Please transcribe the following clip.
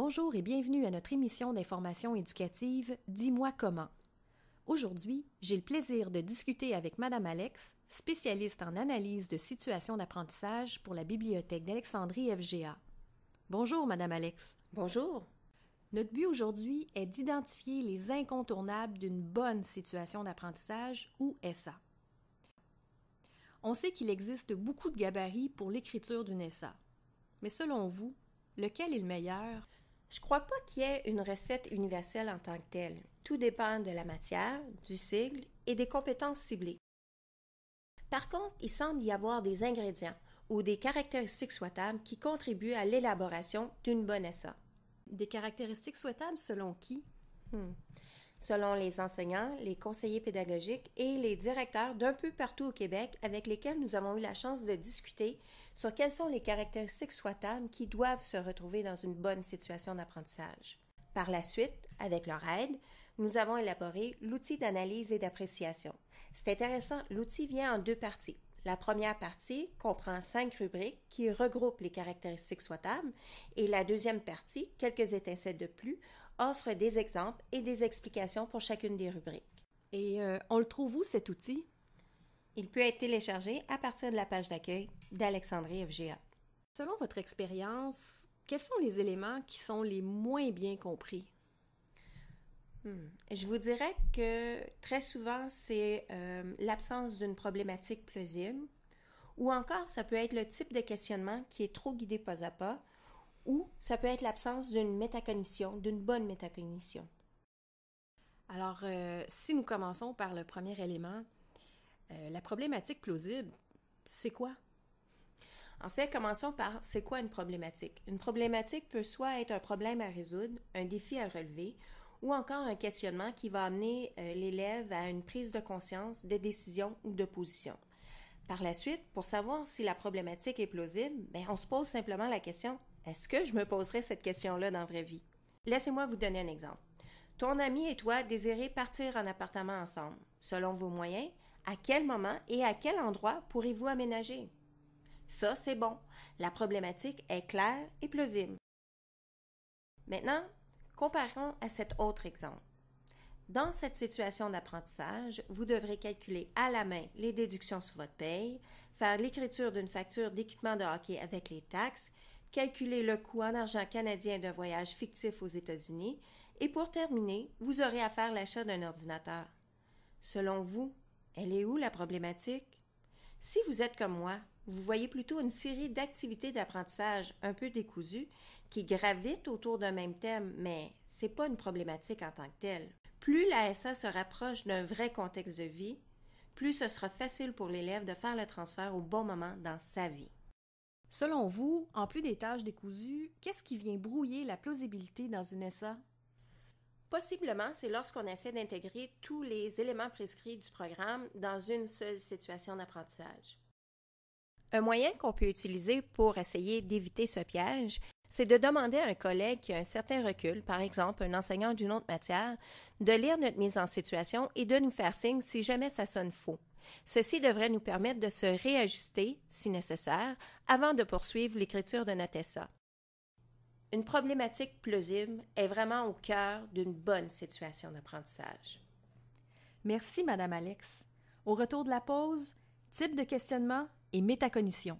Bonjour et bienvenue à notre émission d'information éducative « Dis-moi comment ». Aujourd'hui, j'ai le plaisir de discuter avec Madame Alex, spécialiste en analyse de situations d'apprentissage pour la Bibliothèque d'Alexandrie FGA. Bonjour Madame Alex. Bonjour. Notre but aujourd'hui est d'identifier les incontournables d'une bonne situation d'apprentissage ou SA. On sait qu'il existe beaucoup de gabarits pour l'écriture d'une SA. Mais selon vous, lequel est le meilleur? Je crois pas qu'il y ait une recette universelle en tant que telle. Tout dépend de la matière, du sigle et des compétences ciblées. Par contre, il semble y avoir des ingrédients ou des caractéristiques souhaitables qui contribuent à l'élaboration d'une bonne SA. Des caractéristiques souhaitables selon qui? Selon les enseignants, les conseillers pédagogiques et les directeurs d'un peu partout au Québec avec lesquels nous avons eu la chance de discuter sur quelles sont les caractéristiques souhaitables qui doivent se retrouver dans une bonne situation d'apprentissage. Par la suite, avec leur aide, nous avons élaboré l'outil d'analyse et d'appréciation. C'est intéressant, l'outil vient en deux parties. La première partie comprend 5 rubriques qui regroupent les caractéristiques souhaitables et la deuxième partie, quelques étincelles de plus, offre des exemples et des explications pour chacune des rubriques. Et on le trouve où cet outil? Il peut être téléchargé à partir de la page d'accueil d'Alexandrie FGA. Selon votre expérience, quels sont les éléments qui sont les moins bien compris? Je vous dirais que très souvent, c'est l'absence d'une problématique plausible ou encore ça peut être le type de questionnement qui est trop guidé pas à pas ou ça peut être l'absence d'une métacognition, d'une bonne métacognition. Alors, si nous commençons par le premier élément, la problématique plausible, c'est quoi? En fait, commençons par c'est quoi une problématique? Une problématique peut soit être un problème à résoudre, un défi à relever, ou encore un questionnement qui va amener l'élève à une prise de conscience, de décision ou de position. Par la suite, pour savoir si la problématique est plausible, on se pose simplement la question, est-ce que je me poserais cette question-là dans la vraie vie? Laissez-moi vous donner un exemple. Ton ami et toi désirez partir en appartement ensemble. Selon vos moyens, à quel moment et à quel endroit pourrez-vous aménager? Ça, c'est bon. La problématique est claire et plausible. Maintenant, comparons à cet autre exemple. Dans cette situation d'apprentissage, vous devrez calculer à la main les déductions sur votre paye, faire l'écriture d'une facture d'équipement de hockey avec les taxes, calculer le coût en argent canadien d'un voyage fictif aux États-Unis et pour terminer, vous aurez à faire l'achat d'un ordinateur. Selon vous, elle est où la problématique? Si vous êtes comme moi, vous voyez plutôt une série d'activités d'apprentissage un peu décousues qui gravitent autour d'un même thème, mais ce n'est pas une problématique en tant que telle. Plus la SA se rapproche d'un vrai contexte de vie, plus ce sera facile pour l'élève de faire le transfert au bon moment dans sa vie. Selon vous, en plus des tâches décousues, qu'est-ce qui vient brouiller la plausibilité dans une SA? Possiblement, c'est lorsqu'on essaie d'intégrer tous les éléments prescrits du programme dans une seule situation d'apprentissage. Un moyen qu'on peut utiliser pour essayer d'éviter ce piège, c'est de demander à un collègue qui a un certain recul, par exemple un enseignant d'une autre matière, de lire notre mise en situation et de nous faire signe si jamais ça sonne faux. Ceci devrait nous permettre de se réajuster, si nécessaire, avant de poursuivre l'écriture de notre SA. Une problématique plausible est vraiment au cœur d'une bonne situation d'apprentissage. Merci, Madame Alex. Au retour de la pause, type de questionnement et métacognition.